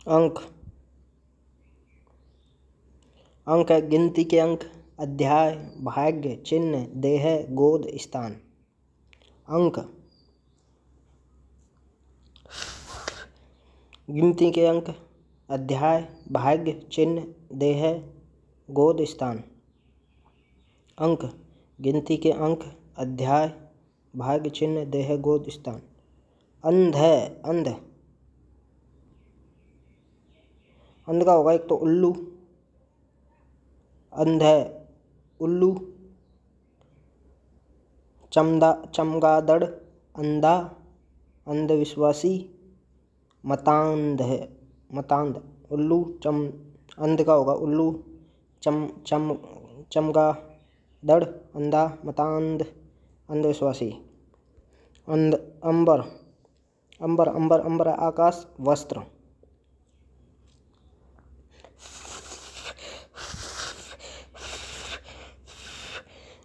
अंक। अंक है गिनती के अंक, अध्याय, भाग्य, चिन्ह, देह, गोद, स्थान। अंक गिनती के अंक, अध्याय, भाग्य, चिन्ह, देह, गोद, स्थान। अंक गिनती के अंक, अध्याय, भाग्य, चिन्ह, देह, गोद, स्थान। अंध है अंध। अंध का होगा एक तो उल्लू, अंध है उल्लू, चमगादड़, अंधा, अंधविश्वासी, मतांध है मतांध। उल्लू अंध का होगा उल्लू, चमगादड़, अंधा, मतांध, अंधविश्वासी। अंबर। अंबर अंबर अंबर आकाश, वस्त्र।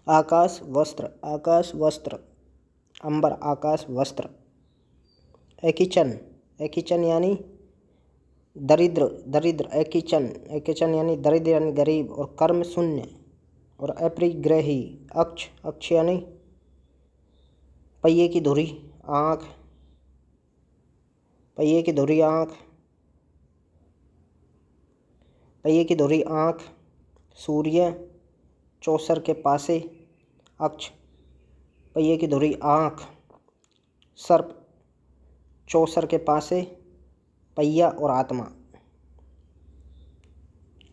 आकाश वस्त्र, आकाश वस्त्र, अंबर आकाश वस्त्र। एकीचन। एकीचन यानी दरिद्र, दरिद्र। एकीचन, एकीचन यानी दरिद्र यानी गरीब। और कर्म शून्य और अपरिग्रही। अक्ष, अक्ष यानी पहिए की धुरी, आँख, पहिए की धुरी आँख, पहिए की धुरी आँख। सूर्य, चौसर के पासे, अक्ष, पहिए की धुरी आँख। सर्प, चौसर के पासे, पहिया और आत्मा।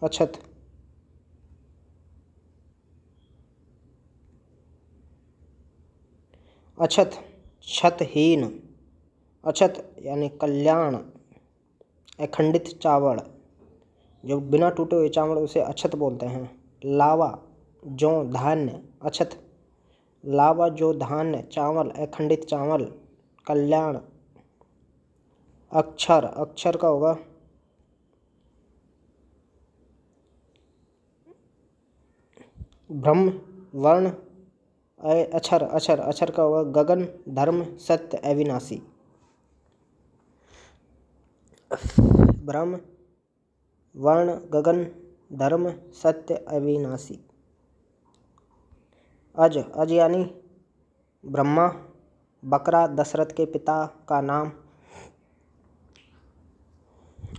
अछत। अछत, छतहीन। अछत यानी कल्याण, अखंडित चावल, जो बिना टूटे हुए चावल उसे अछत बोलते हैं। लावा, जौ, धान्य, अछत। लावा, जौ, धान्य, चावल, अखंडित चावल, कल्याण। अक्षर, अक्षर का होगा ब्रह्म, वर्ण, अक्षर, अक्षर, अक्षर का होगा गगन, धर्म, सत्य, अविनाशी। ब्रह्म, वर्ण, गगन, धर्म, सत्य, अविनाशी। अज, अज यानी ब्रह्मा। बकरा, दशरथ के पिता का नाम।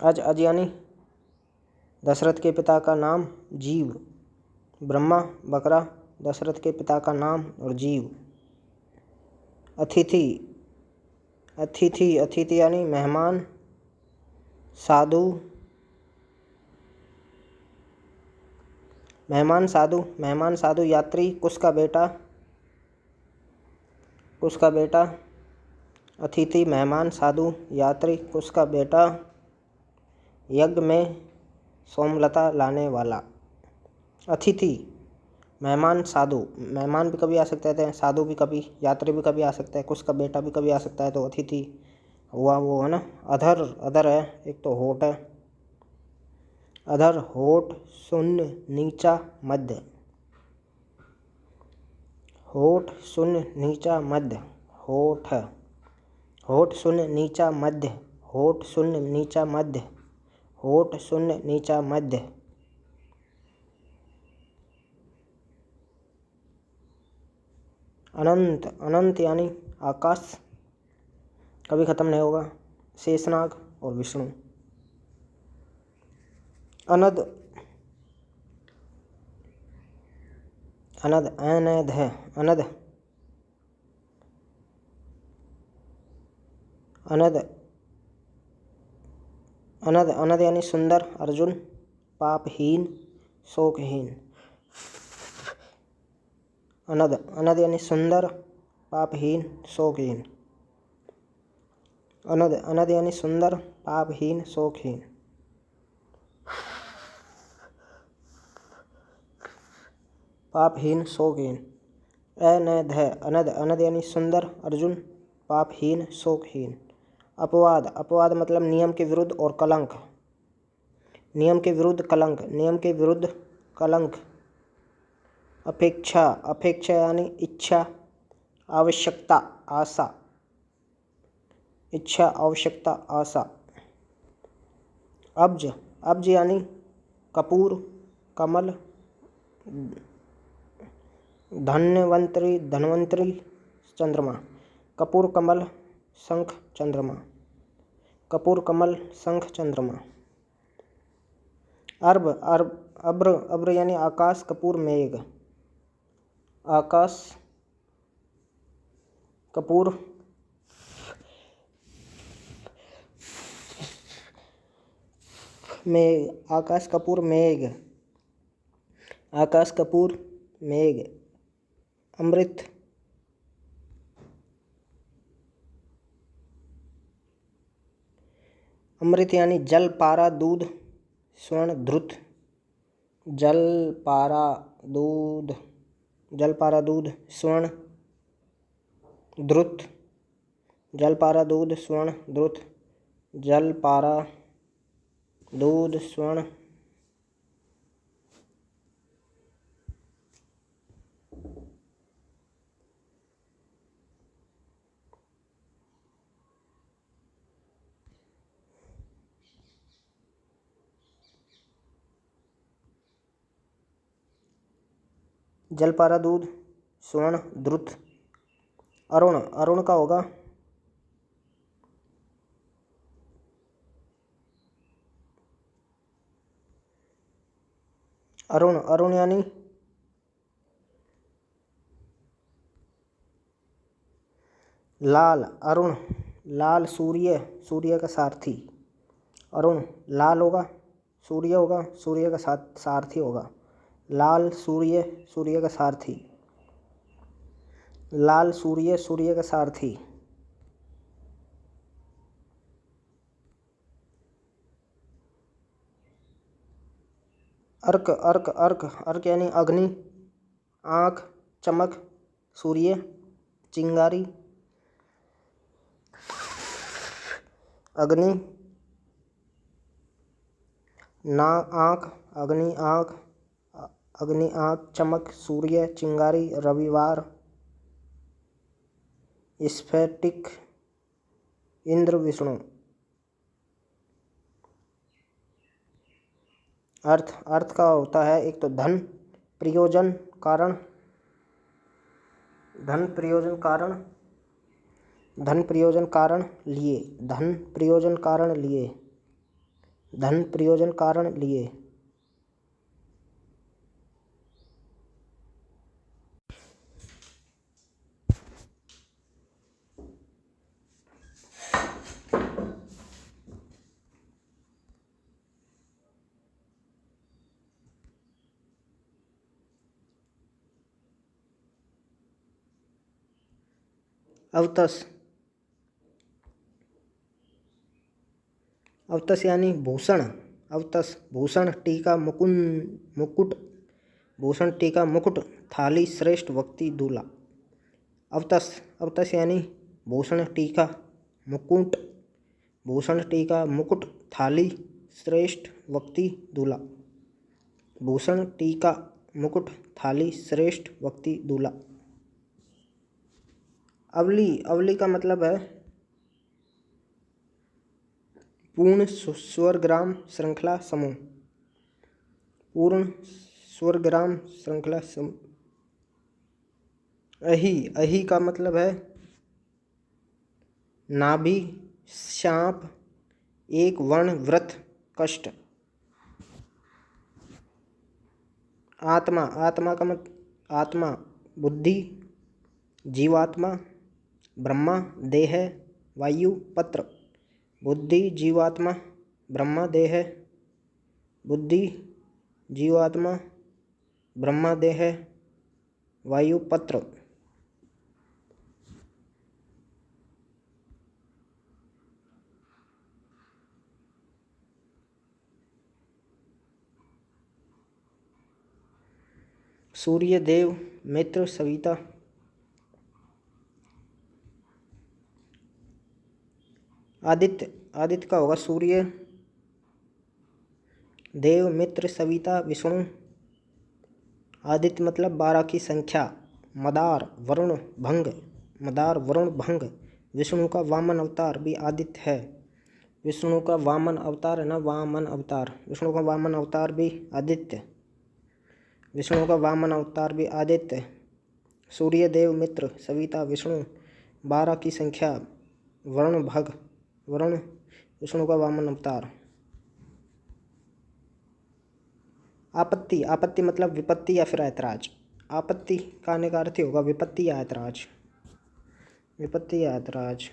अज, अज यानी दशरथ के पिता का नाम। जीव, ब्रह्मा, बकरा, दशरथ के पिता का नाम और जीव। अतिथि, अतिथि, अतिथि यानी मेहमान, साधु, मेहमान, साधु, मेहमान, साधु, यात्री, कुश का बेटा, कुश का बेटा। अतिथि, मेहमान, साधु, यात्री, कुश का बेटा। यज्ञ में सोमलता लाने वाला। अतिथि, मेहमान, साधु, मेहमान भी कभी आ सकते हैं, साधु भी कभी, यात्री भी कभी आ सकता है, कुश का बेटा भी कभी आ सकता है, तो अतिथि हुआ वो है ना। अधर, अधर है एक तो होठ है। अधर, होठ, शून्य, नीचा, मध्य। होठ, शून्य, नीचा, मध्य। होठ, होठ, शून्य, नीचा, मध्य। होठ, शून्य, नीचा, मध्य। होठ, शून्य, नीचा, मध्य। अनंत, अनंत यानी आकाश, कभी खत्म नहीं होगा। शेषनाग और विष्णु। अनद, अनद, अनैध है, अनद, अनद, अनद, अनद यानी सुंदर। अर्जुन, पापहीन, शोकहीन। अनद, अनद यानी सुंदर, पापहीन, शोकहीन। अनद, अनद यानी सुंदर, पापहीन, शोकहीन। पापहीन, शोकहीन। अनैध है, अनद, अनद यानी सुंदर। अर्जुन, पापहीन, शोकहीन। अपवाद, अपवाद मतलब नियम के विरुद्ध और कलंक। नियम के विरुद्ध कलंक, नियम के विरुद्ध कलंक। अपेक्षा, अपेक्षा यानी इच्छा, आवश्यकता, आशा। इच्छा, आवश्यकता, आशा। अब्ज, अब्ज यानी कपूर, कमल, धन्वंतरी, धन्वंतरी, चंद्रमा। कपूर, कमल, शंख, चंद्रमा। कपूर, कमल, शंख, चंद्रमा। अर्ब, अर्ब, अब्र, अब्र यानी आकाश, कपूर, मेघ। आकाश, कपूर, मेघ। आकाश, कपूर, मेघ। आकाश, कपूर, मेघ। अमृत, अमृत यानी जल, पारा, दूध, स्वर्ण, धृत। जल, पारा, दूध, जल, पारा, दूध, स्वर्ण, धृत। जल, पारा, दूध, स्वर्ण, धृत। जल, पारा, दूध, स्वर्ण, जल, पारा, दूध, स्वर्ण, धृत। अरुण, अरुण का होगा अरुण, अरुण यानी लाल। अरुण, लाल, सूर्य, सूर्य का सारथी। अरुण लाल होगा, सूर्य होगा, सूर्य का सारथी होगा। लाल सूर्य, सूर्य का सारथी। लाल सूर्य, सूर्य का सारथी। अर्क, अर्क, अर्क, अर्क यानी अग्नि, आँख, चमक, सूर्य, चिंगारी। अग्नि, ना, आँख, अग्नि, आँख, अग्नि, आँख, चमक, सूर्य, चिंगारी, रविवार, स्फटिक, इंद्र, विष्णु। अर्थ, अर्थ का होता है एक तो धन, प्रयोजन, कारण। धन, प्रयोजन, कारण। धन, प्रयोजन, कारण, लिए। धन, प्रयोजन, कारण, लिए। धन, प्रयोजन, कारण, लिए। अवतस, अवतस यानी भूषण। अवतस, भूषण, टीका, मुकुट। भूषण, टीका, मुकुट, थाली, श्रेष्ठ व्यक्ति, दूल्हा। अवतस, अवतस यानी भूषण, टीका, मुकुट। भूषण, टीका, मुकुट, थाली, श्रेष्ठ व्यक्ति, दूल्हा। भूषण, टीका, मुकुट, थाली, श्रेष्ठ व्यक्ति, दूल्हा। अवली, अवली का मतलब है पूर्ण स्वरग्राम श्रृंखला समूह। पूर्ण स्वरग्राम श्रृंखला समूह। अही, अही का मतलब है नाभि, सांप, एक वर्ण, व्रत, कष्ट। आत्मा, आत्मा का आत्मा, बुद्धि, जीवात्मा, ब्रह्मा, देह, वायु, पत्र। बुद्धि, जीवात्मा, ब्रह्मा, देह। बुद्धि, जीवात्मा, ब्रह्मा, देह, वायु, पत्र। सूर्य, देव, मित्र, सविता। आदित्य, आदित्य का होगा सूर्य, देव, मित्र, सविता, विष्णु। आदित्य मतलब 12 की संख्या। मदार, वरुण, भंग। मदार, वरुण, भंग। विष्णु का वामन अवतार भी आदित्य है। विष्णु का वामन अवतार है ना, वामन अवतार, विष्णु का वामन अवतार भी आदित्य, विष्णु का वामन अवतार भी आदित्य। सूर्य देव, मित्र, सविता, विष्णु, 12 की संख्या, वरुण, भग, वरुण, विष्णु का वामन अवतार। आपत्ति, आपत्ति मतलब विपत्ति या फिर ऐतराज। आपत्ति का आने का अर्थ ही होगा विपत्ति या ऐतराज, विपत्ति या ऐतराज।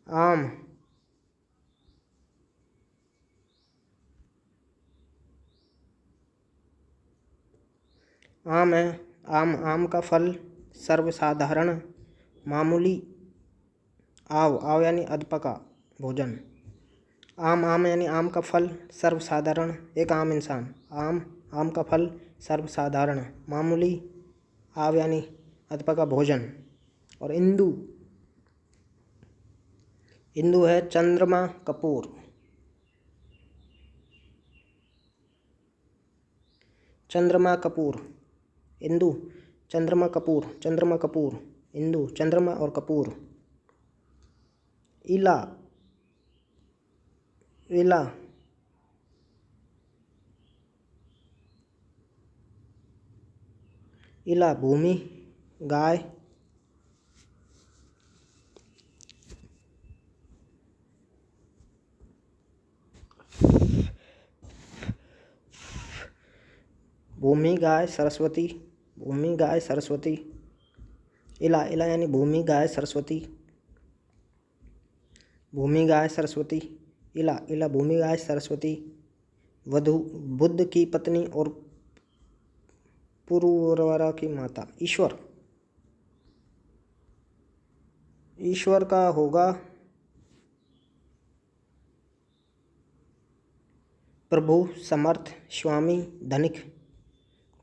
आम, आम है, आम, आम का फल सर्वसाधारण, मामूली, आव, आव यानी अधपका भोजन। आम, आम यानी आम का फल सर्वसाधारण, एक आम इंसान। आम, आम का फल सर्वसाधारण, मामूली, आव यानी अधपका भोजन। और इंदु, इंदु है चंद्रमा कपूर, चंद्रमा कपूर, इंदु चंद्रमा कपूर, चंद्रमा कपूर, इंदु चंद्रमा और कपूर। इला, इला, इला भूमि, गाय, भूमि, गाय, सरस्वती, भूमि, गाय, सरस्वती। इला, इला यानी भूमि, गाय, सरस्वती, भूमि, गाय, सरस्वती। इला, इला भूमि, गाय, सरस्वती। वधु, बुद्ध की पत्नी और पुरुरवरा की माता। ईश्वर, ईश्वर का होगा प्रभु, समर्थ, स्वामी, धनिक।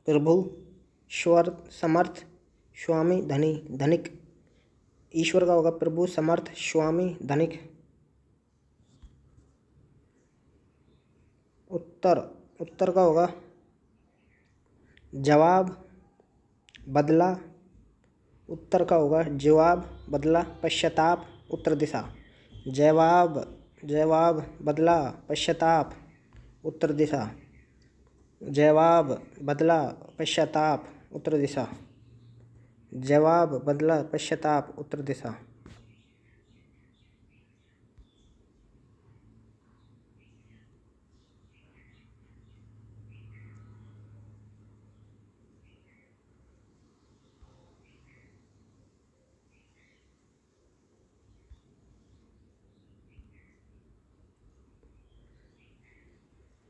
प्रभु, ईश्वर, समर्थ, स्वामी, धनी, धनिक। ईश्वर का होगा प्रभु, समर्थ, स्वामी, धनिक। उत्तर, उत्तर का होगा जवाब, बदला। उत्तर का होगा जवाब, बदला, पश्चाताप, उत्तर दिशा। जवाब, जवाब, बदला, पश्चाताप, उत्तर दिशा। जवाब, बदला, पश्चाताप, उत्तर दिशा। जवाब, बदला, पश्चाताप, उत्तर दिशा।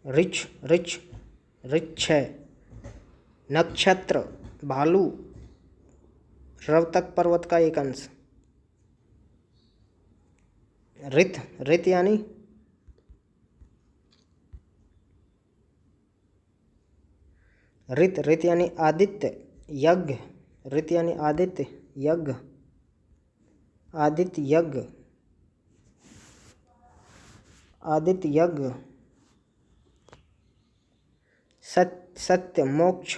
ऋछ, ऋछ, ऋक्ष है, नक्षत्र, भालू, रवतक पर्वत का एक अंश। ऋत, ऋत यानी ऋत, ऋत यानी आदित्य, यज्ञ। ऋत यानी आदित्य, यज्ञ, आदित्य, यज्ञ, आदित्य, यज्ञ। सत्य, सत्य, मोक्ष,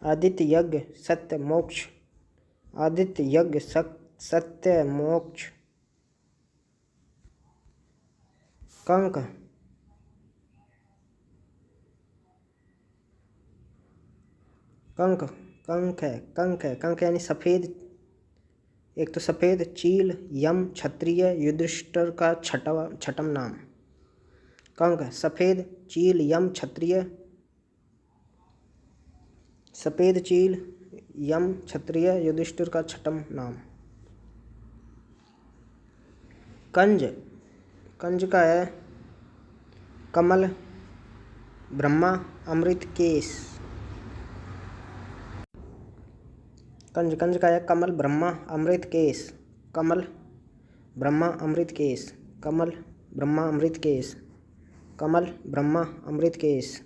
आदित्य, यज्ञ, सत्य, मोक्ष, आदित्य, यज्ञ, सत्य, मोक्ष। कंक, कंक, कंक है, कंक है, कंक यानी सफ़ेद। एक तो सफ़ेद, चील, यम, क्षत्रिय, युधिष्ठिर का छठम नाम। कंक, सफ़ेद, चील, यम, क्षत्रिय, सफ़ेद, चील, यम, क्षत्रिय, युधिष्ठिर का छठम नाम। कंज, कंज का है कमल, ब्रह्मा, अमृत, केस। कंज, कंज का है कमल, ब्रह्मा, अमृत, केस। कमल, ब्रह्मा, अमृत, केस। कमल, ब्रह्मा, अमृत, केस। कमल, ब्रह्मा, अमृत, केस।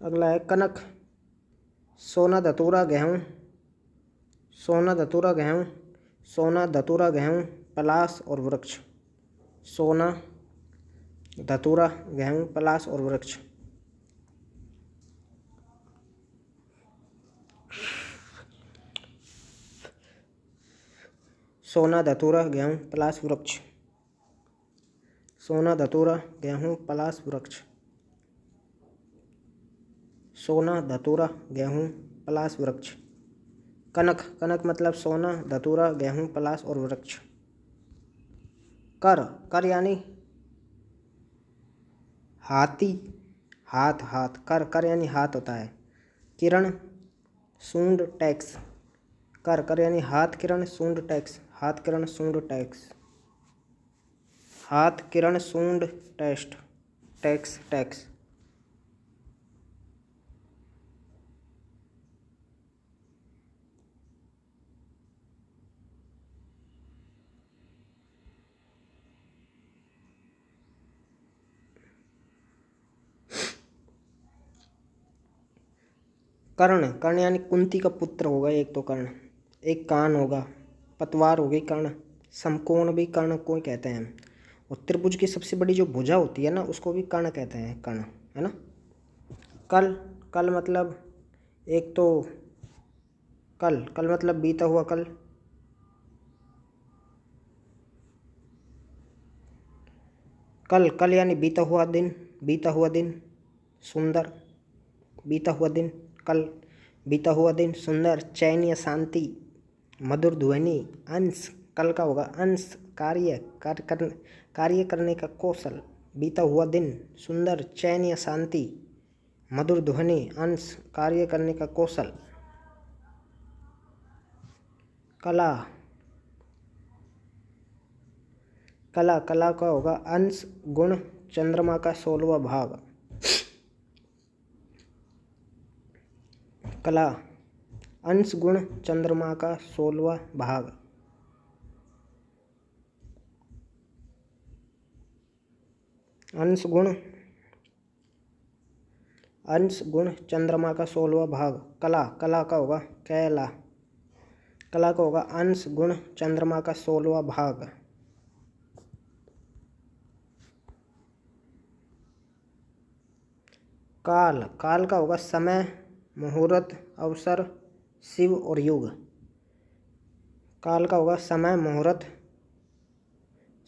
अगला है कनक, सोना, धतूरा, गेहूँ, सोना, धतूरा, गेहूँ, सोना, धतूरा, गेहूँ, पलाश और वृक्ष। सोना, धतूरा, गेहूँ, पलाश और वृक्ष। सोना, धतूरा, गेहूँ, पलाश, वृक्ष। सोना, धतूरा, गेहूँ, पलाश, वृक्ष। सोना, धतूरा, गेहूँ, पलाश, वृक्ष। कनक, कनक मतलब सोना, धतूरा, गेहूँ, पलाश और वृक्ष। कर, कर यानी हाथी, हाथ, हाथ, कर, कर यानी हाथ होता है। किरण, सूंड, टैक्स। कर, कर यानी हाथ, किरण, सूंड, टैक्स। हाथ, किरण, सूंड, टैक्स। हाथ, किरण, सूंड, टेस्ट, टैक्स, टैक्स। कर्ण, कर्ण यानी कुंती का पुत्र होगा एक तो कर्ण। एक कान होगा, पतवार हो गई कर्ण। समकोण भी कर्ण को ही कहते हैं। और त्रिभुज की सबसे बड़ी जो भुजा होती है ना, उसको भी कर्ण कहते हैं, कर्ण, है ना। कल, कल मतलब एक तो कल, कल मतलब बीता हुआ कल। कल, कल यानी बीता हुआ दिन, बीता हुआ दिन, सुंदर, बीता हुआ दिन, कल, बीता हुआ दिन, सुंदर, चैन या शांति, मधुर ध्वनि, अंश, कल का होगा अंश, कार्य करने का कौशल, बीता हुआ दिन, सुंदर, चैन या शांति, मधुर ध्वनि, अंश, कार्य करने का कौशल। कला, कला, कला का होगा अंश, गुण, चंद्रमा का 16वां भाग। कला, अंश, गुण, चंद्रमा का 16वां भाग। अंश, गुण, अंश, गुण, चंद्रमा का 16वां भाग। कला, कला का होगा कैला। कला का होगा अंश, गुण, चंद्रमा का 16वां भाग। काल, काल का होगा समय, मुहूर्त, अवसर, शिव और युग। काल का होगा समय, मुहूर्त,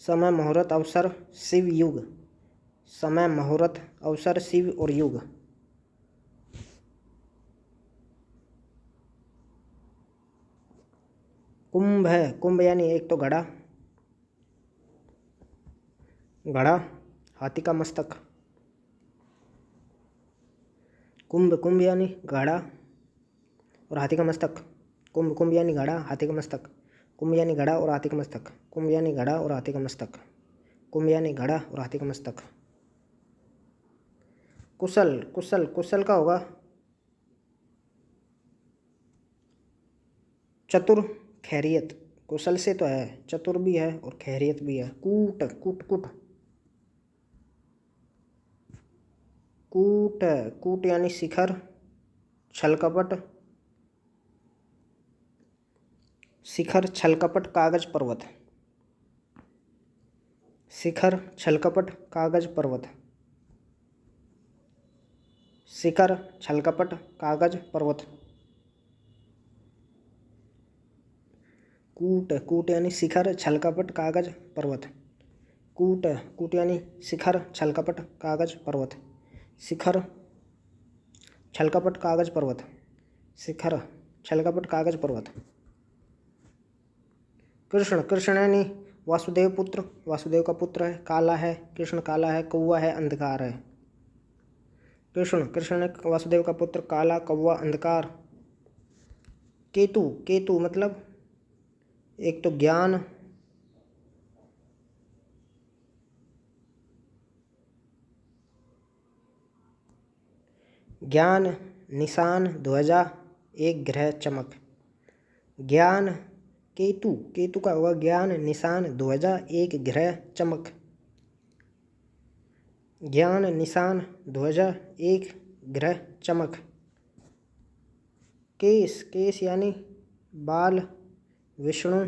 समय, मुहूर्त, अवसर, शिव, युग। समय, मुहूर्त, अवसर, शिव और युग। कुंभ है, कुंभ यानी एक तो घड़ा, घड़ा, हाथी का मस्तक। कुंभ, कुंभ यानी घड़ा और हाथी का मस्तक। कुंभ, कुंभ यानी घड़ा, हाथी का मस्तक। कुंभ यानी घड़ा और हाथी का मस्तक। कुंभ यानी घड़ा और हाथी का मस्तक। कुंभ यानी घड़ा और हाथी का मस्तक। कुशल, कुशल, कुशल का होगा चतुर, खैरियत। कुशल से तो है, चतुर भी है और खैरियत भी है। कूट, कूट, कूट, कूट, कूट यानी शिखर, छल कपट, शिखर, छल कपट, कागज, पर्वत। शिखर, छल कपट, कागज, पर्वत। शिखर, छल कपट, कागज, पर्वत। कूट, कूट यानी शिखर, छल कपट, कागज, पर्वत। कूट, कूट यानी शिखर, छल कपट, कागज, पर्वत। शिखर, छल कपट, कागज, पर्वत। शिखर, छल कपट, कागज, पर्वत। कृष्ण, कृष्ण यानी वासुदेव पुत्र, वासुदेव का पुत्र है। काला है, कृष्ण काला है, कौवा है, अंधकार है। कृष्ण, कृष्ण है वासुदेव का पुत्र, काला, कौवा, अंधकार। केतु, केतु मतलब एक तो ज्ञान, ज्ञान, निशान, ध्वजा, एक ग्रह, चमक। ज्ञान, केतु, केतु का होगा ज्ञान, निशान, ध्वजा, एक ग्रह, चमक। ज्ञान, निशान, ध्वजा, एक ग्रह, चमक। केस, केस यानी बाल, विष्णु,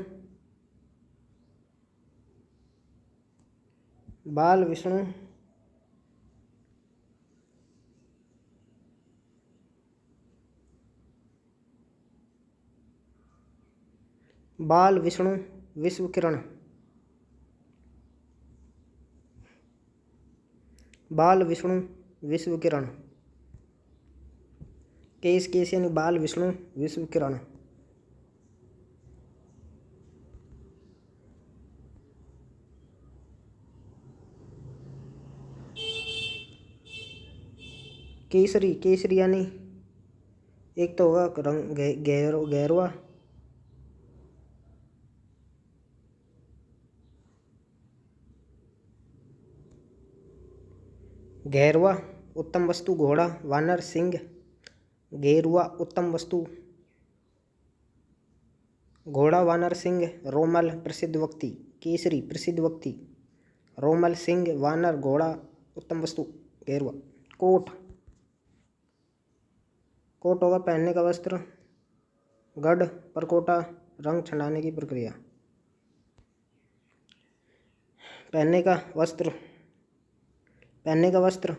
बाल, विष्णु, बाल विष्णु विश्व किरण। बाल विष्णु विश्व किरण। केस केस यानी बाल विष्णु विश्व किरण। केसरी केसरी यानी एक तो होगा रंग गहरवा। गहरवा उत्तम वस्तु घोड़ा वानर सिंह। गेरुआ उत्तम वस्तु घोड़ा वानर सिंह रोमल प्रसिद्ध व्यक्ति। केसरी प्रसिद्ध व्यक्ति रोमल सिंह वानर घोड़ा उत्तम वस्तु गेरुआ। कोट कोट होगा पहनने का वस्त्र। गढ़ परकोटा रंग छंटाने की प्रक्रिया। पहनने का वस्त्र पहनने का वस्त्र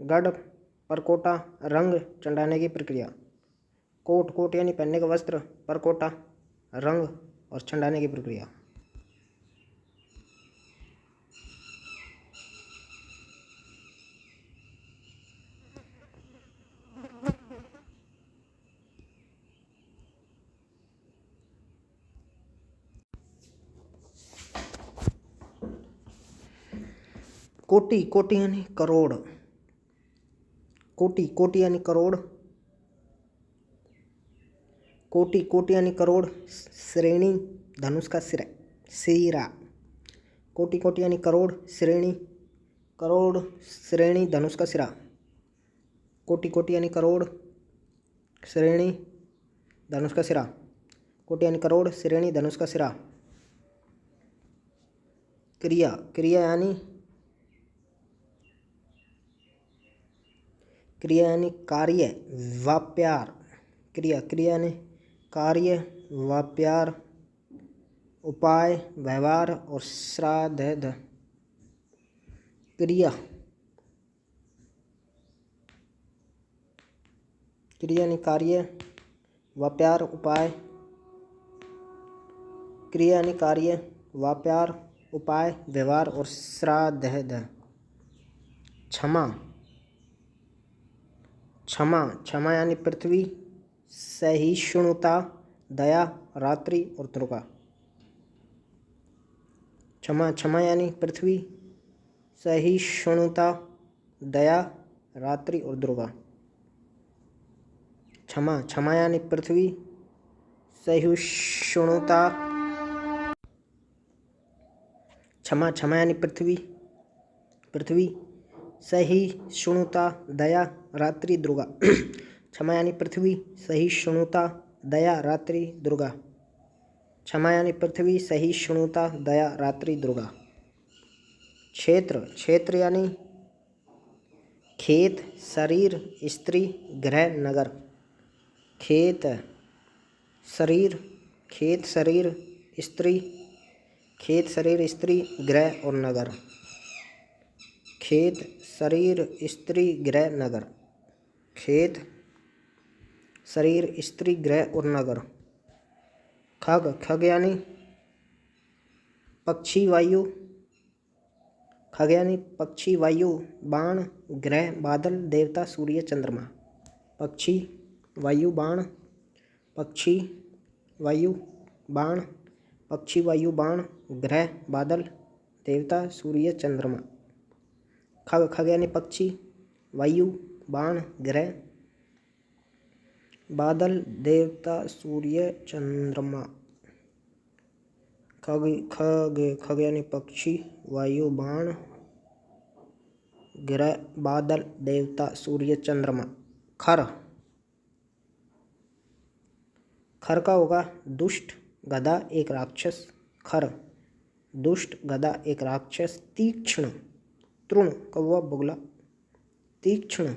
गढ़ परकोटा रंग चढ़ाने की प्रक्रिया। कोट कोट यानी पहनने का वस्त्र परकोटा रंग और छंटाने की प्रक्रिया। कोटि कोटि यानी करोड़। कोटि कोटि यानी करोड़। कोटि कोटि यानी करोड़। श्रेणी धनुष का सिरा। कोटि कोटि यानी करोड़ श्रेणी करोड़ श्रेणी धनुष का सिरा। कोटि कोटि यानी करोड़ श्रेणी धनुष का सिरा। कोटि यानी करोड़ श्रेणी धनुष का सिरा। क्रिया क्रिया यानी कार्य व्यापार। क्रिया क्रिया यानी कार्य व्यापार उपाय व्यवहार और श्राद्ध। क्रिया क्रिया यानी कार्य व्यापार उपाय। क्रिया यानी कार्य व्यापार उपाय व्यवहार और श्राद्ध। क्षमा क्षमा क्षमा यानी पृथ्वी सहिष्णुता दया रात्रि और दुर्गा। क्षमा क्षमा यानी पृथ्वी सहिष्णुता दया रात्रि और दुर्गा। क्षमा क्षमा यानी पृथ्वी सहिष्णुता क्षमा क्षमा यानी पृथ्वी सहिष्णुता दया रात्रि दुर्गा। क्षमा यानी पृथ्वी सहिष्णुता दया रात्रि दुर्गा। क्षमा यानी पृथ्वी सहिष्णुता दया रात्रि दुर्गा। क्षेत्र क्षेत्र यानी खेत शरीर स्त्री गृह नगर। खेत शरीर स्त्री गृह और नगर। खेत शरीर स्त्री गृह नगर। खेत शरीर स्त्री गृह और नगर। खग खग यानी पक्षी वायु। खग यानी पक्षी वायु बाण ग्रह बादल देवता सूर्य चंद्रमा। पक्षी वायु बाण पक्षी वायु बाण पक्षी वायु बाण ग्रह बादल देवता सूर्य चंद्रमा। खग खग यानी पक्षी वायु बाण ग्रह बादल देवता सूर्य चंद्रमा। खग खग खग यानी पक्षी वायु बाण ग्रह बादल देवता सूर्य चंद्रमा। खर खर का होगा दुष्ट गधा एक राक्षस। खर दुष्ट गधा एक राक्षस। तीक्ष्ण तृण कौवा बगुला। तीक्ष्ण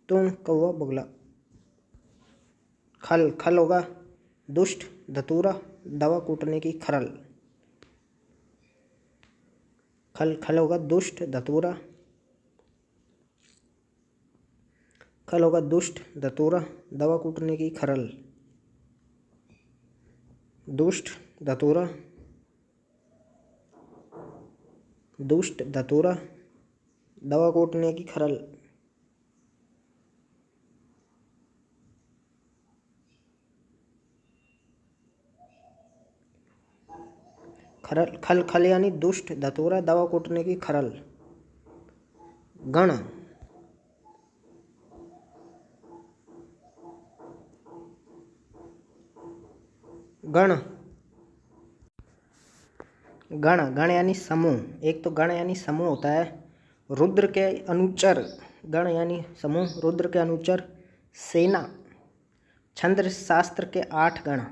तृण कौवा बगुला। खल खल होगा दुष्ट धतूरा दवा कूटने की खरल। खल खल होगा दुष्ट धतूरा। खल होगा दुष्ट धतूरा दवा कूटने की खरल। दुष्ट धतूरा, दुष्ट धतूरा, दवा कूटने की खरल, खरल खल खल यानी दुष्ट धतूरा, दवा कूटने की खरल। गण, गण, गण, गण यानी समूह। एक तो गण यानी समूह होता है। रुद्र के अनुचर, गण यानी समूह, रुद्र के अनुचर। सेना, छंद शास्त्र के 8 गण,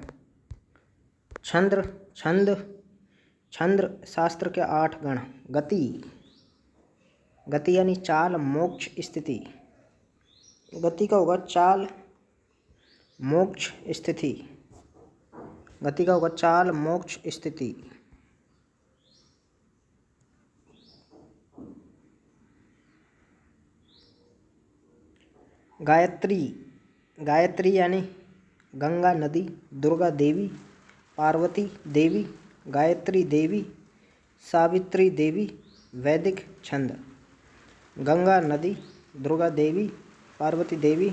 छंद छंद छंद शास्त्र के 8 गण। गति, गति यानी चाल, मोक्ष, स्थिति। गति का होगा चाल, मोक्ष, स्थिति। गति का होगा चाल, मोक्ष, स्थिति। गायत्री, गायत्री यानी गंगा नदी, दुर्गा देवी, पार्वती देवी, गायत्री देवी, सावित्री देवी। वैदिक छंद, गंगा नदी, दुर्गा देवी, पार्वती देवी,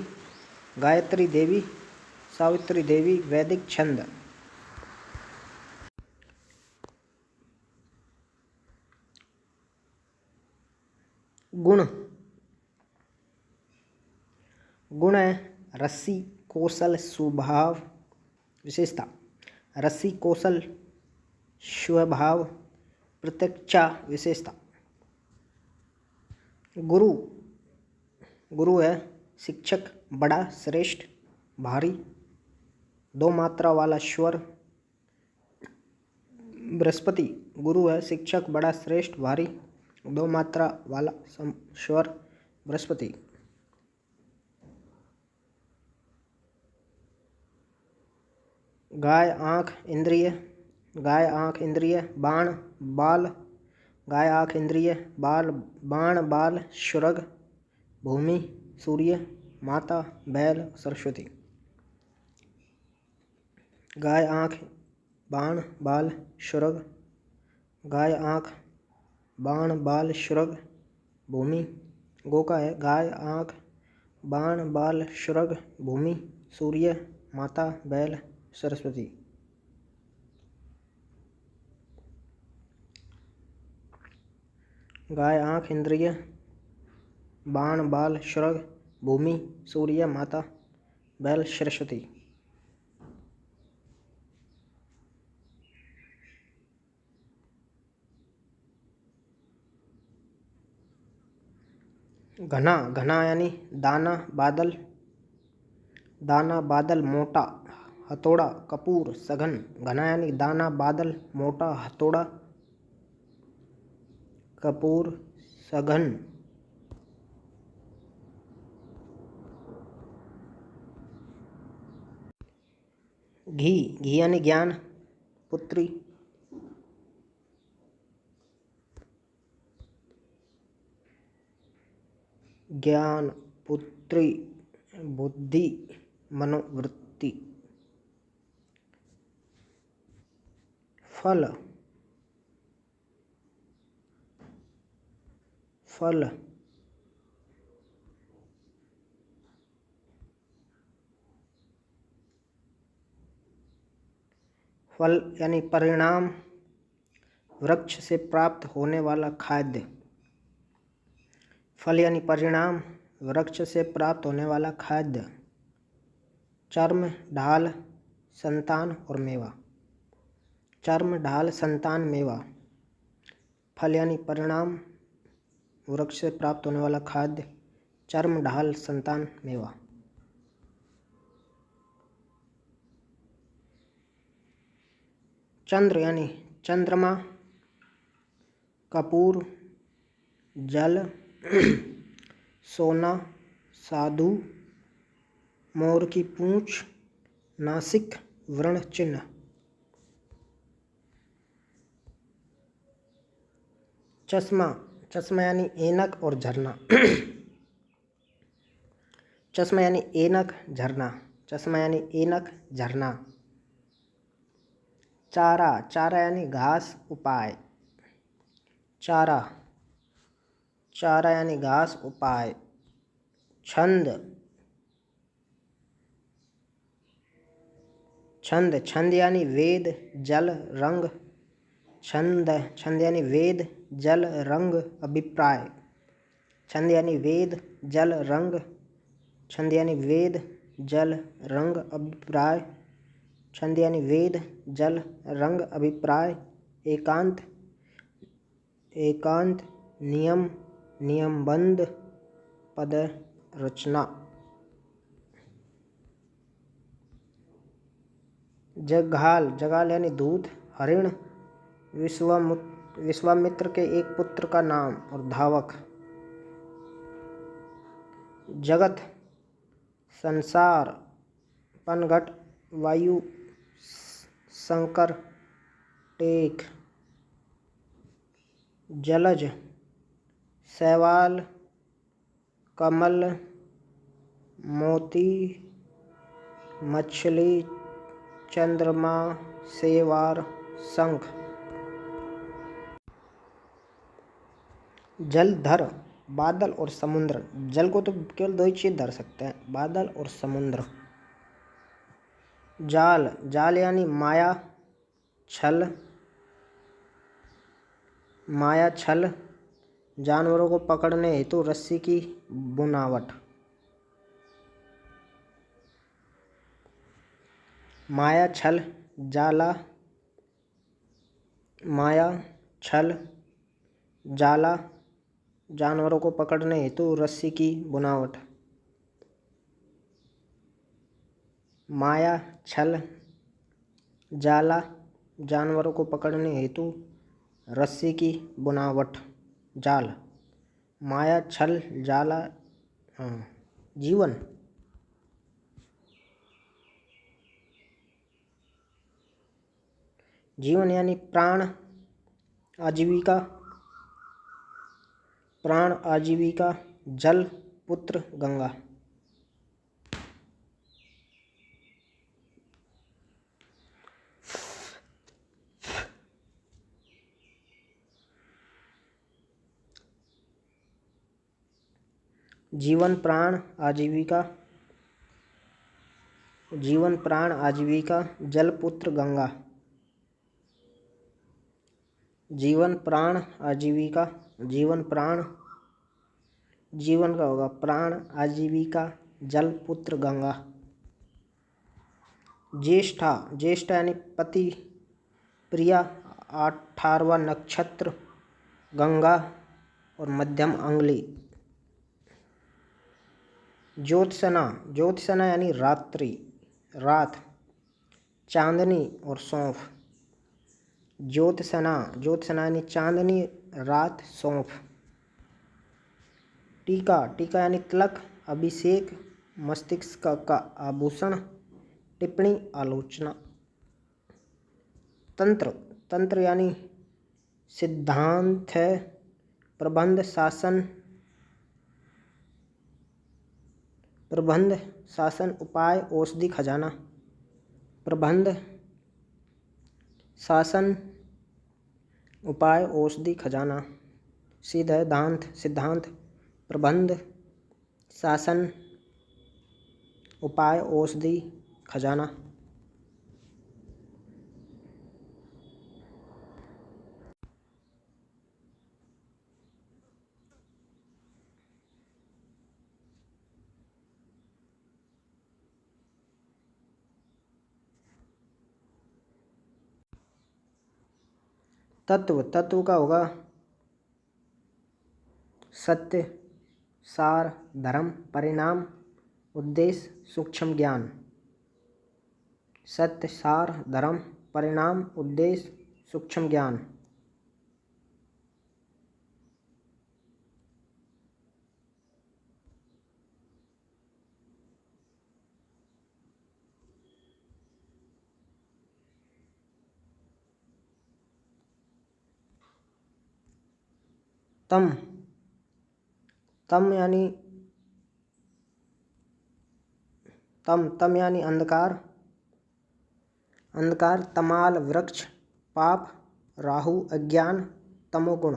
गायत्री देवी, सावित्री देवी। वैदिक छंद। गुण, गुण है रस्सी, कौशल, स्वभाव, विशेषता। रस्सी, कौशल, स्वभाव, प्रत्यक्षा, विशेषता। गुरु, गुरु है शिक्षक, बड़ा, श्रेष्ठ, भारी, 2 मात्रा वाला स्वर। बृहस्पति, गुरु है शिक्षक, बड़ा, श्रेष्ठ, भारी, 2 मात्रा वाला स्वर। बृहस्पति। गाय, आँख, इंद्रिय, गाय, आँख, इंद्रिय। बाण, बाल, गाय, आँख, इंद्रिय, बाल, बाण, बाल, सुरग, भूमि, सूर्य, माता, बैल, सरस्वती। गाय, आँख, बाण, बाल, सुरग, गाय, आँख, बाण, बाल, सुरग, भूमि। गो का है गाय, आँख, बाण, बाल, सुरग, भूमि, सूर्य, माता, बैल, सरस्वती। गाय, आँख, इंद्रिय, बाण, बाल, सुरग, भूमि, सूर्य, माता, बैल, सरस्वती। घना, घना यानी दाना, बादल, दाना, बादल, मोटा, हथौड़ा, कपूर, सघन। घना यानी दाना, बादल, मोटा, हथौड़ा, कपूर, सघन। घी, घी यानी ज्ञान, पुत्री, ज्ञान, पुत्री, बुद्धि, मनोवृत्ति। फल, फल, फल यानी परिणाम, वृक्ष से प्राप्त होने वाला खाद्य। फल यानी परिणाम, वृक्ष से प्राप्त होने वाला खाद्य। चर्म, ढाल, संतान और मेवा। चर्म, ढाल, संतान, मेवा। फल यानी परिणाम, वृक्ष से प्राप्त होने वाला खाद्य। चर्म, ढाल, संतान, मेवा। चंद्र यानी चंद्रमा, कपूर, जल, सोना, साधु, मोर की पूंछ, नासिक, व्रण चिन्ह। चश्मा, चश्मा यानी ऐनक और झरना। चश्मा यानी ऐनक, झरना। चश्मा यानी ऐनक, झरना। चारा, चारा यानी घास, उपाय। चारा, चारा यानी घास, उपाय। छंद, छंद, छंद यानी वेद, जल, रंग। छंद, छंद यानी वेद, जल, रंग, अभिप्राय। छंद यानी वेद, जल, रंग। छंद यानी वेद, जल, रंग, अभिप्राय। छंद यानी वेद, जल, रंग, अभिप्राय। एकांत, एकांत, नियम, नियमबद्ध, पद रचना। जघाल, जघाल यानी दूत, हरिण। विश्वामित्र के एक पुत्र का नाम और धावक। जगत, संसार, पनघट, वायु, शंकर, टेक। जलज, शैवाल, कमल, मोती, मछली, चंद्रमा, शेवार, शंख। जलधर, बादल और समुद्र। जल को तो केवल दो ही चीज धर सकते हैं, बादल और समुद्र। जाल, जाल यानी माया, छल, माया, छल, जानवरों को पकड़ने हेतु रस्सी की बुनावट। माया, छल, जाला, माया, छल, जाला, जानवरों को पकड़ने हेतु रस्सी की बुनावट। माया, छल, जाला, जानवरों को पकड़ने हेतु रस्सी की बुनावट। जाल, माया, छल, जाला, जीवन। जीवन यानी प्राण, आजीविका, प्राण, आजीविका। जल, पुत्र, गंगा। जीवन, प्राण, आजीविका। जीवन, प्राण, आजीविका। जल, पुत्र, गंगा। जीवन, प्राण, आजीविका। जीवन, प्राण, जीवन का होगा प्राण, आजीविका, जल, पुत्र, गंगा। ज्येष्ठा, ज्येष्ठा यानी पति, प्रिया, 18वां नक्षत्र, गंगा और मध्यम अंगुली। ज्योत्सना, ज्योत्सना यानी रात्रि, रात, चांदनी और सौंफ। ज्योत्सना, ज्योत्सना यानी चांदनी, रात, सौंफ। टीका, टीका यानी तिलक, अभिषेक, मस्तिष्क का आभूषण, टिप्पणी, आलोचना। तंत्र, तंत्र यानी सिद्धांत है, प्रबंध, शासन, प्रबंध, शासन, उपाय, औषधि, खजाना। प्रबंध, शासन, उपाय, औषधि, खजाना। सिद्धांत, सिद्धांत, प्रबंध, शासन, उपाय, औषधि, खजाना। तत्व, तत्व का होगा सत्य, सार, धर्म, परिणाम, उद्देश्य, सूक्ष्म ज्ञान। सत्य, सार, धर्म, परिणाम, उद्देश्य, सूक्ष्म ज्ञान। तम, तम यानी तम, तम यानी अंधकार, अंधकार तमाल वृक्ष पाप राहु अज्ञान तमोगुण।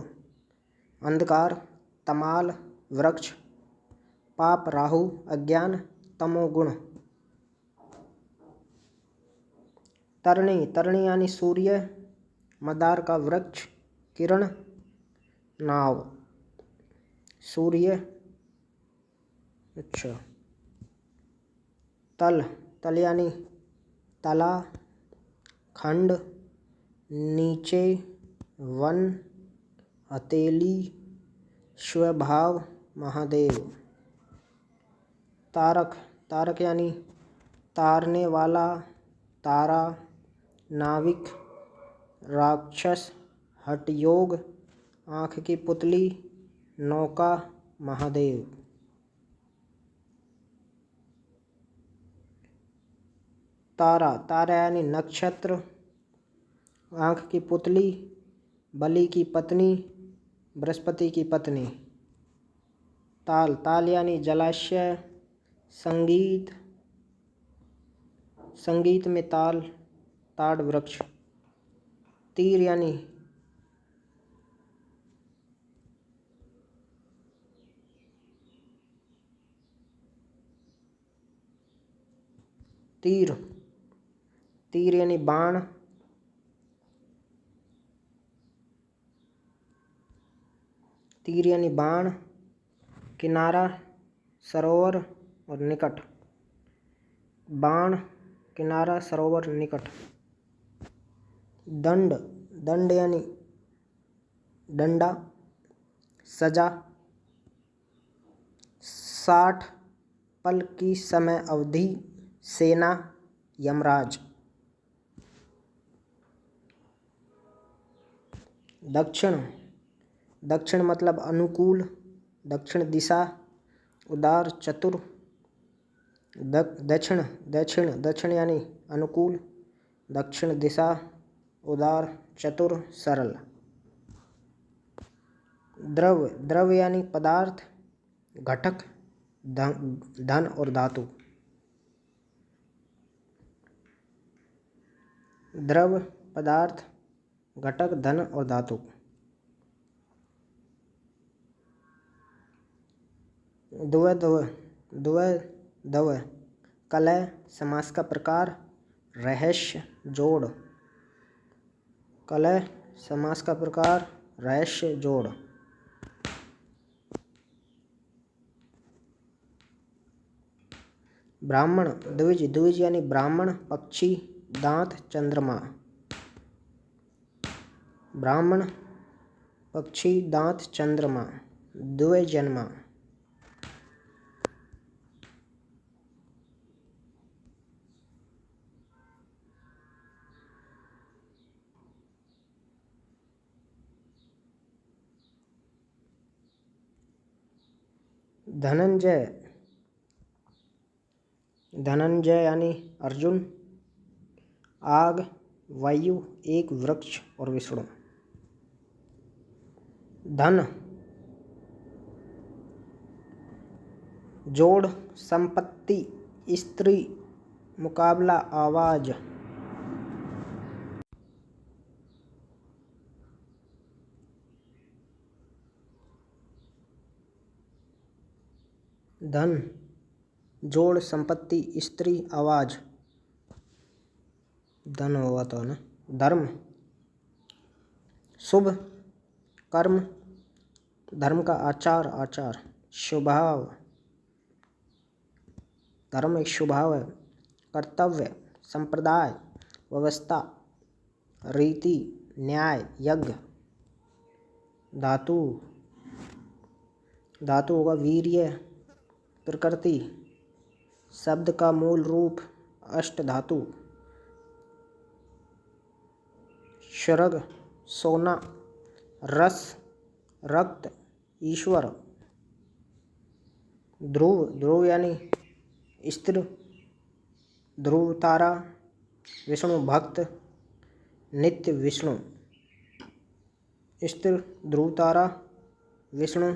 अंधकार तमाल वृक्ष पाप राहु अज्ञान तमोगुण। तरणी तरणी यानी सूर्य मदार का वृक्ष किरण नाव। सूर्य अच्छा। तल तल यानी तला खंड नीचे वन हथेली स्वभाव महादेव। तारक तारक यानी तारने वाला तारा नाविक राक्षस हठयोग आँख की पुतली नौका महादेव। तारा तारा यानी नक्षत्र आँख की पुतली बलि की पत्नी बृहस्पति की पत्नी। ताल ताल यानी जलाशय संगीत संगीत में ताल ताड़ वृक्ष। तीर यानी तीर तीर यानी बाण। तीर यानी बाण किनारा सरोवर और निकट। बाण किनारा सरोवर निकट। दंड दंड यानी डंडा सजा। 60 पल की समय अवधि सेना यमराज। दक्षिण दक्षिण मतलब अनुकूल दक्षिण दिशा उदार चतुर। दक्षिण दक्षिण दक्षिण यानी अनुकूल दक्षिण दिशा उदार चतुर सरल। द्रव द्रव यानी पदार्थ घटक धन और धातु। द्रव पदार्थ घटक धन और धातु। द्वय द्वय द्वय द्वय कलह समास का प्रकार रहस्य जोड़। कलह समास का प्रकार रहस्य जोड़। ब्राह्मण द्विज द्विज यानी ब्राह्मण पक्षी दांत चंद्रमा। ब्राह्मण पक्षी दांत चंद्रमा द्विजन्मा। धनंजय धनंजय यानी अर्जुन। आग वायु एक वृक्ष और विष्णु। धन जोड़ संपत्ति स्त्री मुकाबला आवाज। धन जोड़ संपत्ति स्त्री आवाज धन होगा तो ना। धर्म शुभ कर्म धर्म का आचार आचार। स्वभाव धर्म एक स्वभाव है। कर्तव्य संप्रदाय व्यवस्था रीति न्याय यज्ञ। धातु धातु होगा वीर्य प्रकृति। शब्द का मूल रूप अष्ट धातु। स्वर्ग सोना रस रक्त ईश्वर। ध्रुव ध्रुव यानी स्त्री ध्रुव तारा विष्णु भक्त नित्य विष्णु। स्त्री ध्रुव तारा विष्णु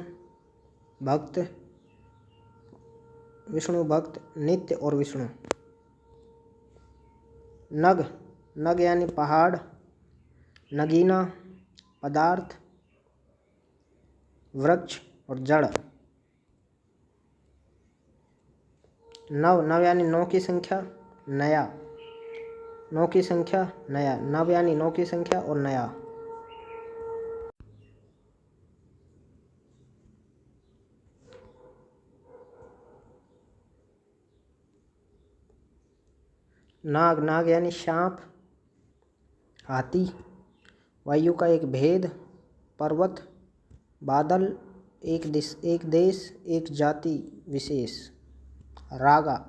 भक्त नित्य और विष्णु। नग नग यानी पहाड़, नगीना पदार्थ, वृक्ष और जड़। नव, नव यानी नौ की संख्या, नया, नौ की संख्या नया, नव यानी नौ की संख्या और नया। नाग, नाग यानी सांप, हाथी, वायु का एक भेद, पर्वत, बादल, एक देश, एक जाति विशेष। रागा।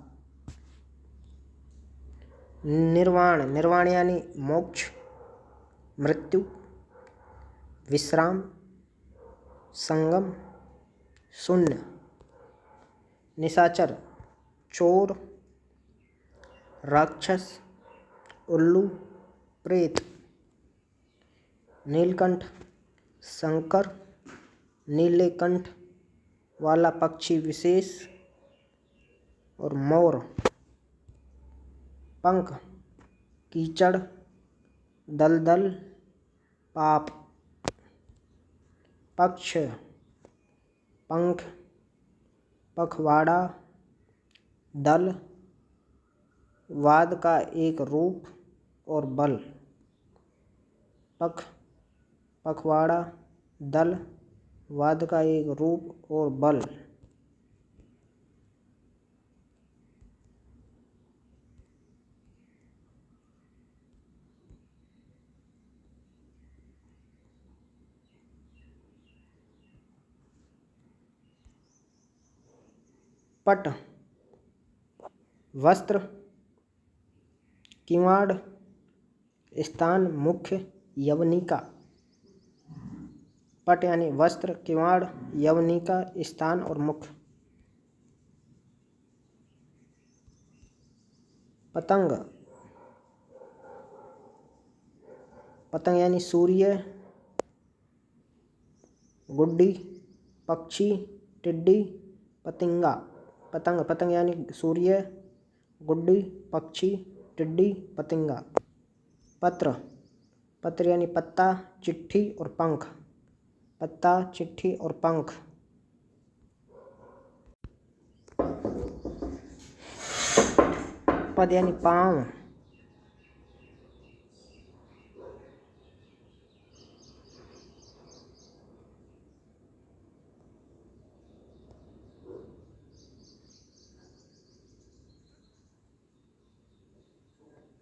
निर्वाण, निर्वाण यानी मोक्ष, मृत्यु, विश्राम, संगम, शून्य। निशाचर, चोर, राक्षस, उल्लू, प्रेत। नीलकंठ, शंकर, नीले कंठ वाला पक्षी विशेष और मोर। पंख, कीचड़, दलदल, पाप। पक्ष, पंख, पखवाड़ा, दल, वाद का एक रूप और बल। पख, पखवाड़ा, दल, वाद का एक रूप और बल। पट, वस्त्र, किवाड़, स्थान, मुख्य, यवनिका। पट यानी वस्त्र, किवाड़, यवनिका, स्थान और मुख्य। पतंग, पतंग यानी सूर्य, गुड्डी, पक्षी, टिड्डी, पतंगा। पतंग, पतंग यानी सूर्य, गुड्डी, पक्षी, टिड्डी, पतंगा। पत्र, पत्र यानी पत्ता, चिट्ठी और पंख। पत्ता, चिट्ठी और पंख। पद यानी पाँव।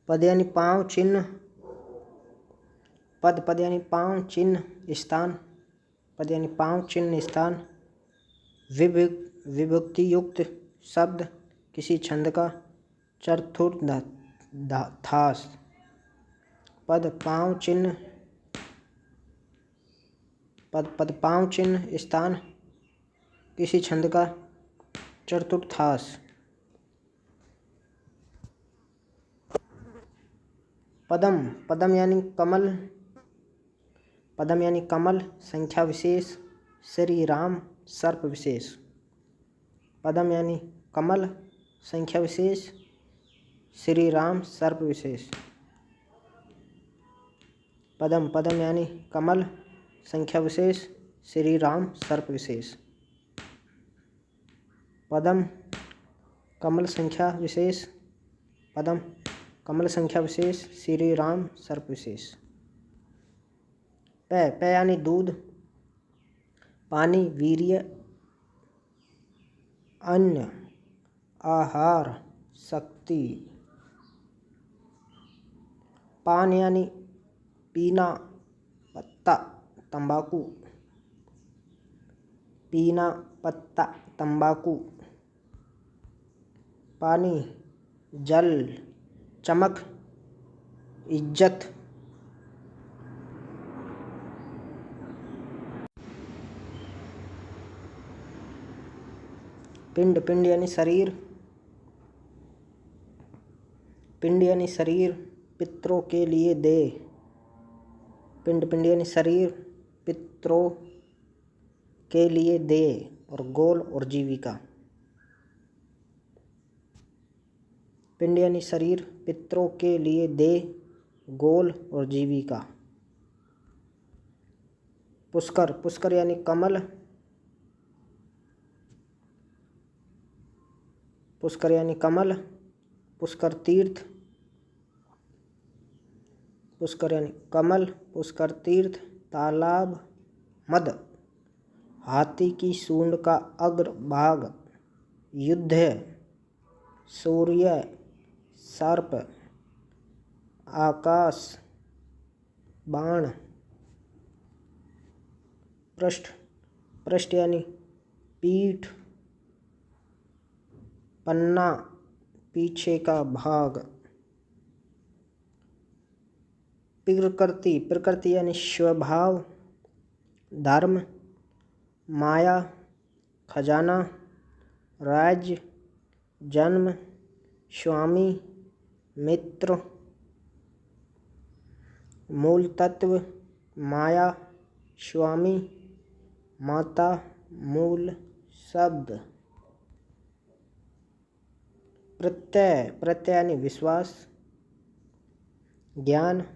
पद यानी पाँव, चिन्ह। पद, पद यानी पाँव, चिन्ह, स्थान। पद यानी पाँव, चिन्ह, स्थान। विभक्ति युक्त शब्द, किसी छंद का। चतुर्थांश। पद, पाँव, चिन्ह। पद, पाँव, चिन्ह, स्थान, किसी छंद का। चतुर्थांश। पदम, पदम यानी कमल। पदम यानी कमल, संख्या विशेष, श्री राम, सर्प विशेष। पदम यानी कमल, संख्या विशेष, श्री राम, सर्प विशेष। पदम, पदम यानी कमल, संख्या विशेष, श्री राम, सर्प विशेष। पदम, कमल, संख्या विशेष, पदम, कमल, संख्या विशेष, श्री राम, सर्प विशेष। पे, पे यानी दूध, पानी, वीर्य, अन्न, आहार, शक्ति। पान यानी पीना, पत्ता, तंबाकू। पीना, पत्ता, तंबाकू। पानी, जल, चमक, इज्जत। पिंड, पिंड यानी शरीर। पिंड यानी शरीर, पितरों के लिए दे। पिंड, पिंड यानी शरीर, पितरों के लिए दे और गोल और जीविका। पिंड यानी शरीर, पितरों के लिए दे गोल और जीविका। पुष्कर, पुष्कर यानी कमल, पुष्कर यानी कमल। पुष्कर तीर्थ, पुष्कर यानी कमल, पुष्कर तीर्थ। तालाब, मद। हाथी की सूंड का अग्रभाग, युद्ध। सूर्य, सर्प। आकाश, बाण। पृष्ठ, पृष्ठ यानी पीठ। पन्ना, पीछे का भाग। प्रकृति, प्रकृति यानी स्वभाव, धर्म। माया, खजाना। राज्य, जन्म। स्वामी, मित्र। मूल तत्व, माया, स्वामी, माता, मूल शब्द। प्रत्यय, प्रत्यय यानी विश्वास, ज्ञान।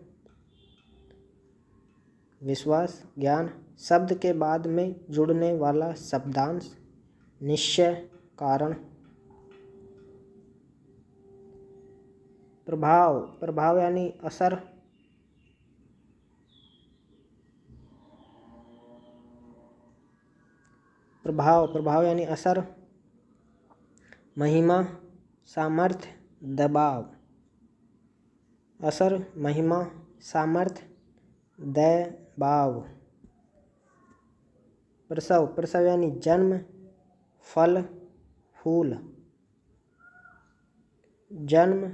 विश्वास, ज्ञान। शब्द के बाद में जुड़ने वाला शब्दांश, निश्चय, कारण। प्रभाव, प्रभाव यानी असर। प्रभाव, प्रभाव यानी असर। महिमा, सामर्थ्य, दबाव। असर, महिमा, सामर्थ्य, दबाव। प्रसव, प्रसव यानी जन्म, फल, फूल। जन्म,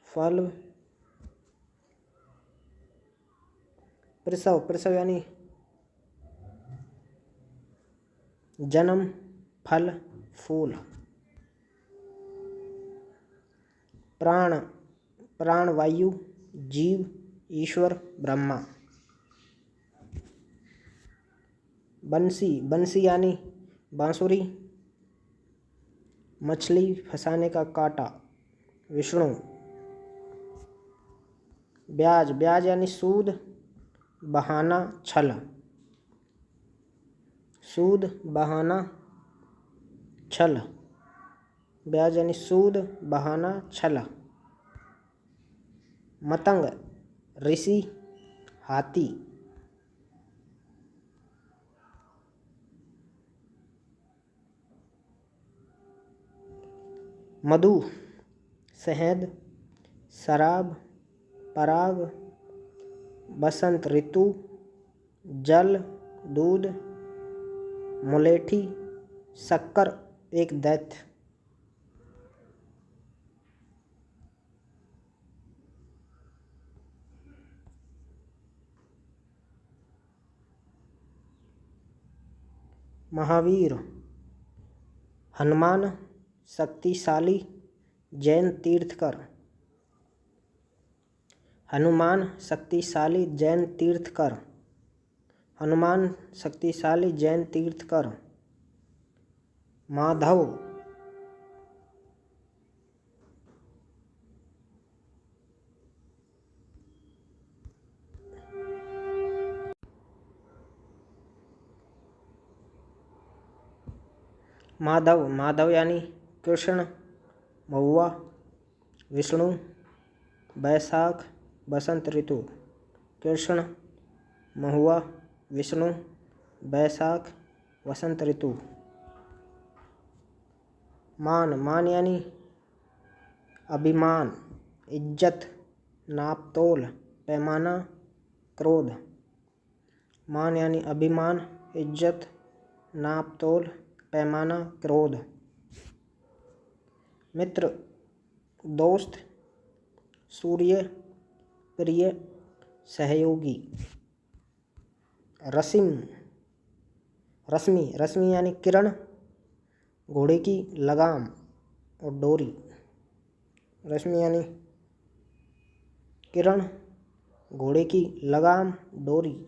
फल। प्रसव, प्रसव यानी जन्म, फल, फूल। प्राण, प्राण वायु, जीव, ईश्वर, ब्रह्मा। बंसी, बंसी यानी बांसुरी। मछली फंसाने का कांटा, विष्णु। ब्याज, ब्याज यानी सूद, बहाना, छल। सूद, बहाना, छल। ब्याज यानी सूद, बहाना, छल। मतंग, ऋषि, हाथी। मधु, शहद, शराब, पराग। बसंत ऋतु, जल, दूध। मुलेठी, शक्कर, एक दैत्य। महावीर, हनुमान, शक्तिशाली, जैन तीर्थकर। हनुमान शक्तिशाली, जैन तीर्थकर। हनुमान शक्तिशाली, जैन तीर्थकर। माधव, माधव, माधव यानी कृष्ण, महुआ, विष्णु। बैसाख, बसंत ऋतु। कृष्ण, महुआ, विष्णु, बैसाख, वसंत ऋतु। मान, मान यानी अभिमान, इज्जत, नापतोल, पैमाना, क्रोध। मान यानी अभिमान, इज्जत, नापतोल, पैमाना, क्रोध। मित्र, दोस्त, सूर्य, प्रिय, सहयोगी। रश्मि, रश्मि, रश्मि यानी किरण, घोड़े की लगाम और डोरी। रश्मि यानी किरण, घोड़े की लगाम, डोरी।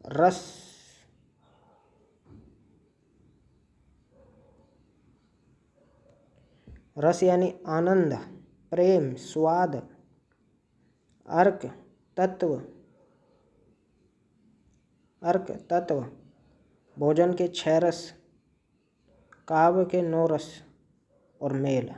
रस, रस यानी आनंद, प्रेम, स्वाद, अर्क तत्व, भोजन के 6 रस, काव्य के 9 रस और मेल।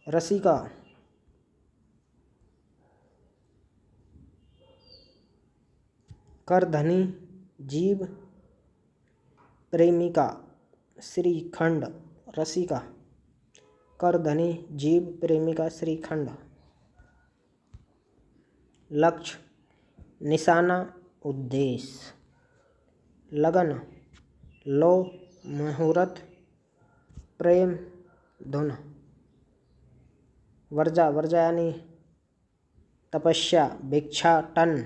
रसिका, करधनी, जीव, प्रेमिका, श्रीखंड। रसिका, करधनी, जीव, प्रेमिका, श्रीखंड। लक्ष्य, निशाना, उद्देश्य। लगन, लो, मुहूर्त, प्रेम, धुन। वर्जा, वर्जा यानी तपस्या, भिक्षाटन।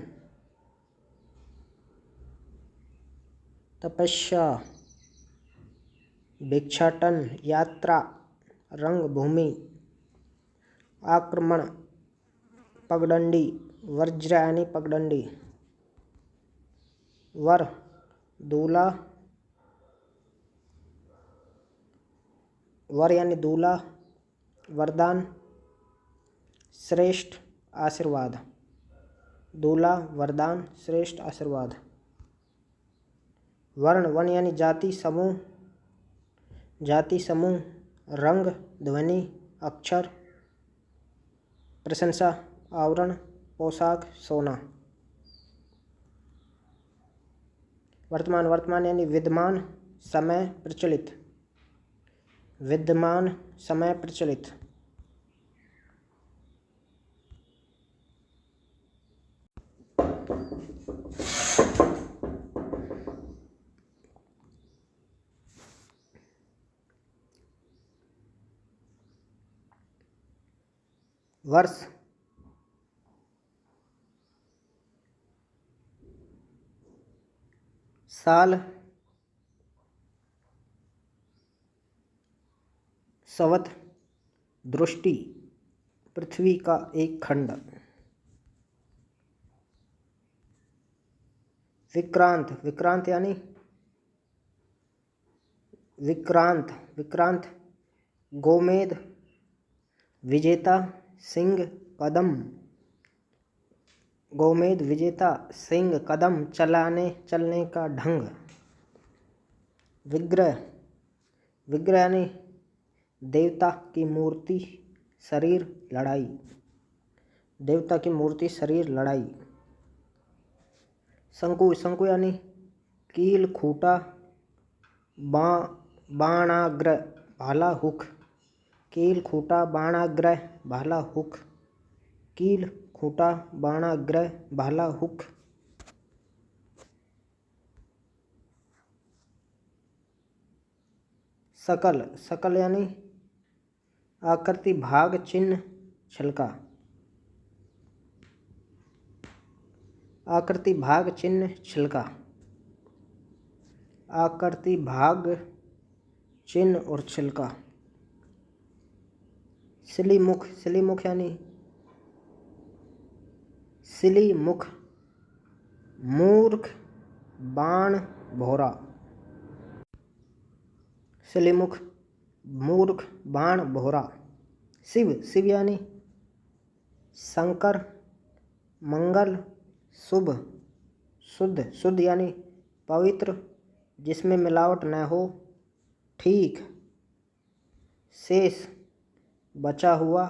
तपस्या, भिक्षाटन, यात्रा, रंगभूमि, आक्रमण, पगडंडी। वज्र यानी पगडंडी। वर, दूल्हा, वर यानी दूल्हा, वरदान, श्रेष्ठ, आशीर्वाद। दूल्हा, वरदान, श्रेष्ठ, आशीर्वाद। वर्ण, वन यानी जाति, समूह, जाति, समूह, रंग, ध्वनि, अक्षर, प्रशंसा, आवरण, पोशाक, सोना। वर्तमान, वर्तमान यानी विद्यमान, समय, प्रचलित। विद्यमान, समय, प्रचलित। वर्ष, साल, सवत, दृष्टि, पृथ्वी का एक खंड। विक्रांत, विक्रांत यानी विक्रांत, विक्रांत, गोमेद, विजेता, सिंह, कदम। गोमेद, विजेता, सिंह, कदम, चलाने, चलने का ढंग। विग्रह, विग्रह यानी देवता की मूर्ति, शरीर, लड़ाई। देवता की मूर्ति, शरीर, लड़ाई। शंकु, शंकु यानी कील, खूंटा, बाणाग्र, भाला, हुक। कील, खूंटा, बाणाग्र, भाला, हुक। कील, खूंटा, बाणाग्र, भाला, हुक। शकल, शकल यानी आकृति, भाग, चिन्ह, छिलका। आकृति, भाग, चिन्ह, छिलका। आकृति, भाग, चिन्ह और छिलका। सिलीमुख, सिलीमुख यानी सिलीमुख, मूर्ख, बाण, भौरा। सिलीमुख, मूर्ख, बाण, भौरा। शिव, शिव यानी शंकर, मंगल, शुभ, शुद्ध, शुद्ध यानी पवित्र, जिसमें मिलावट न हो, ठीक। शेष, बचा हुआ,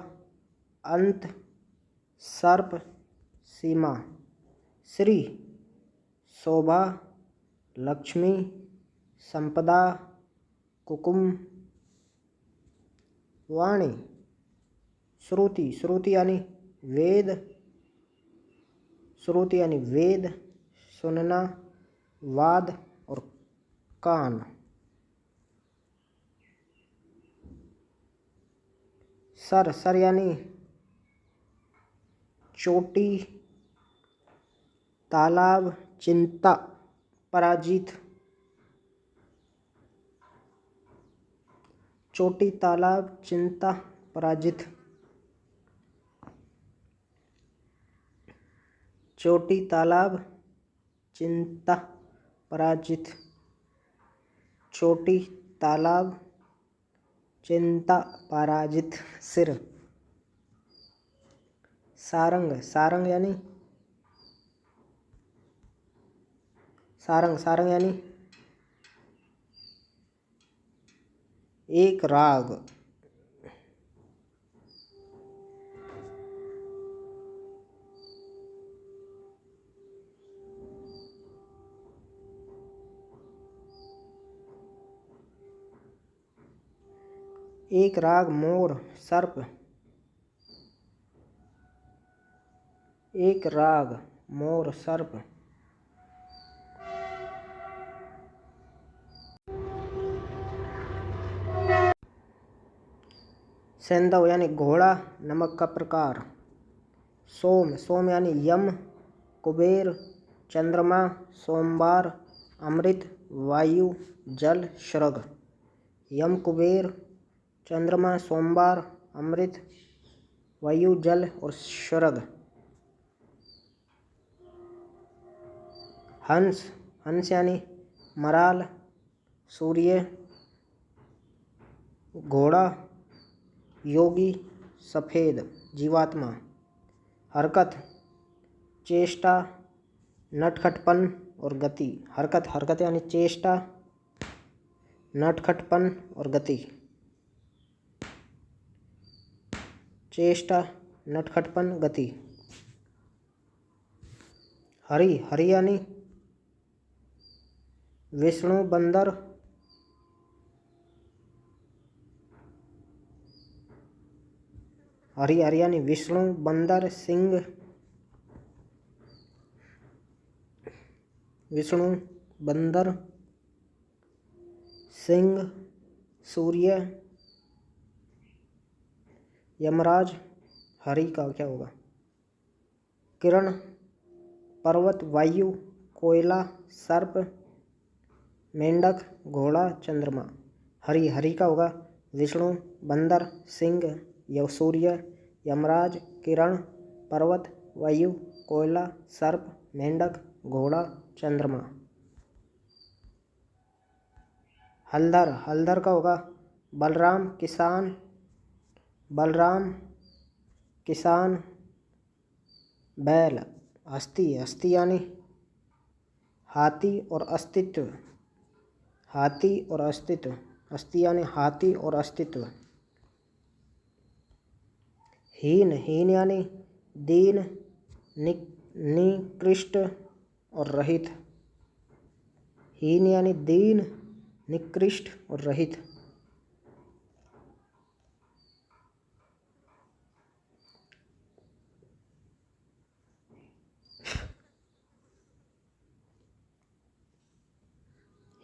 अंत, सर्प, सीमा। श्री, शोभा, लक्ष्मी, संपदा, कुकुम। वाणी, श्रुति, श्रुति यानी वेद, श्रुति यानी वेद, सुनना, वाद और कान। सर, सर यानी चोटी, तालाब, चिंता, पराजित। चोटी, तालाब, चिंता, पराजित। चोटी तालाब चिंता पराजित। चोटी तालाब चिंता पराजित सिर। सारंग सारंग यानी एक राग। एक राग मोर सर्प। एक राग मोर सर्प। सेंधव यानी घोड़ा नमक का प्रकार। सोम सोम यानी यम कुबेर चंद्रमा सोमवार अमृत वायु जल शृग। यम कुबेर चंद्रमा सोमवार अमृत वायु जल और शृग। हंस हंस यानी मराल सूर्य घोड़ा योगी सफेद जीवात्मा। हरकत चेष्टा नटखटपन और गति। हरकत हरकत यानी चेष्टा नटखटपन और गति। चेष्टा नटखटपन गति। हरि हरि यानी विष्णु बंदर हरि हरि यानी विष्णु बंदर सिंह विष्णु बंदर सिंह सूर्य यमराज। हरि का क्या होगा? किरण पर्वत वायु कोयला सर्प मेंढक घोड़ा चंद्रमा। हरि हरि का होगा विष्णु बंदर सिंह सूर्य यमराज किरण पर्वत वायु कोयला सर्प मेंढक घोड़ा चंद्रमा। हलधर हलधर का होगा बलराम किसान बैल। हस्ती हस्ती यानी हाथी और अस्तित्व हस्ती यानी हाथी और अस्तित्व। हीन हीन यानी दीन निकृष्ट और रहित। हीन यानी दीन निकृष्ट और रहित।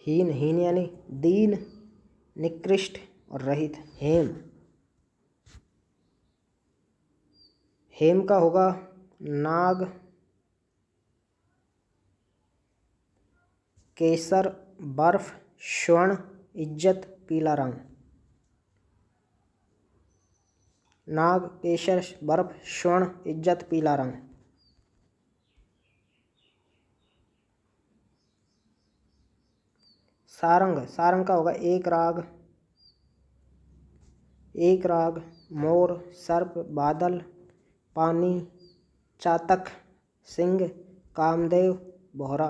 हीन हीन यानी दीन निकृष्ट और रहित। हेम हेम का होगा नाग केसर बर्फ स्वर्ण इज्जत पीला रंग। नाग केसर बर्फ स्वर्ण इज्जत पीला रंग। सारंग सारंग का होगा एक राग मोर सर्प बादल पानी चातक सिंह कामदेव बोहरा।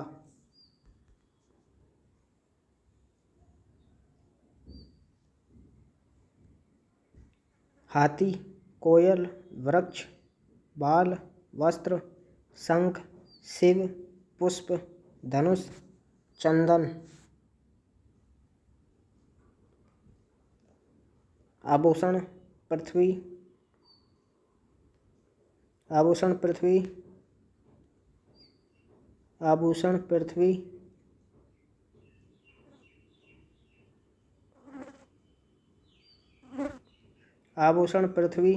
हाथी कोयल वृक्ष बाल वस्त्र शंख शिव पुष्प धनुष चंदन। आभूषण पृथ्वी आभूषण पृथ्वी आभूषण पृथ्वी आभूषण पृथ्वी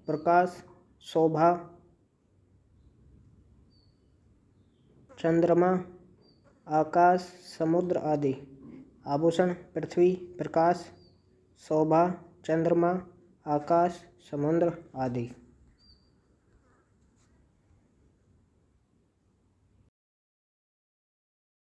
प्रकाश शोभा चंद्रमा आकाश समुद्र आदि। आभूषण पृथ्वी प्रकाश शोभा चंद्रमा आकाश समुद्र आदि।